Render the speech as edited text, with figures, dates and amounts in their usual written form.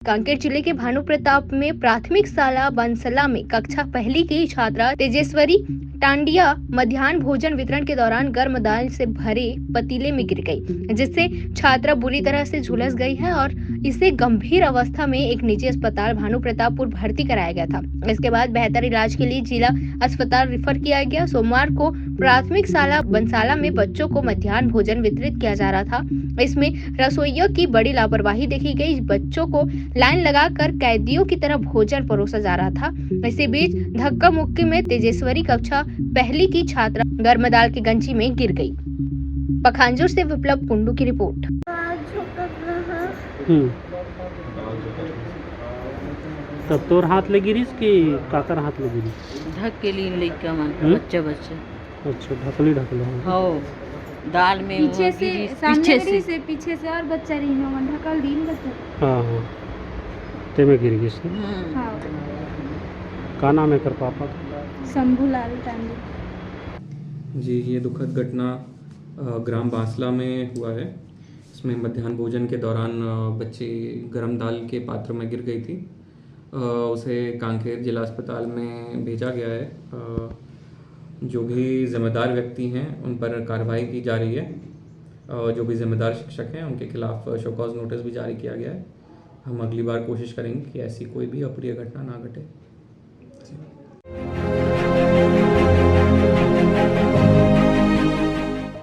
कांकेर जिले के भानु प्रताप में प्राथमिक शाला बंसला में कक्षा पहली की छात्रा तेजेश्वरी टांडिया मध्याह्न भोजन वितरण के दौरान गर्म दाल से भरे पतीले में गिर गई, जिससे छात्रा बुरी तरह से झुलस गई है और इसे गंभीर अवस्था में एक निजी अस्पताल भानु प्रतापपुर भर्ती कराया गया था। इसके बाद बेहतर इलाज के लिए जिला अस्पताल रेफर किया गया। सोमवार को प्राथमिक शाला बंसाला में बच्चों को मध्याह्न भोजन वितरित किया जा रहा था। इसमें रसोइयों की बड़ी लापरवाही देखी गई। बच्चों को लाइन लगाकर कैदियों की तरह भोजन परोसा जा रहा था। इसी बीच धक्का मुक्की में तेजेश्वरी कक्षा पहली की छात्रा गर्म दाल की गंजी में गिर गई। पखांजूर से विप्लव कुंडू की रिपोर्ट। तब तोर हाथ ले गिरीस कि काकर हाथ ले गिरीस? ढक के लिए लइका मन बच्चा अच्छा ढकली हो दाल में पीछे से पीछे से और बच्चा रही मन ढकल दिन बच्चा। हाँ ते में गिर गिस। हाँ का नाम है कर पापा? शंभूलाल टांडे जी। ये दुखद घटना ग्राम बांसला में हुआ है। इसमें मध्याह्न भोजन के दौरान बच्ची गरम दाल के पात्र में गिर गई थी। उसे कांकेर जिला अस्पताल में भेजा गया है। जो भी जिम्मेदार व्यक्ति हैं उन पर कार्रवाई की जा रही है। जो भी जिम्मेदार शिक्षक हैं उनके खिलाफ शो कॉज नोटिस भी जारी किया गया है। हम अगली बार कोशिश करेंगे कि ऐसी कोई भी अप्रिय घटना ना घटे।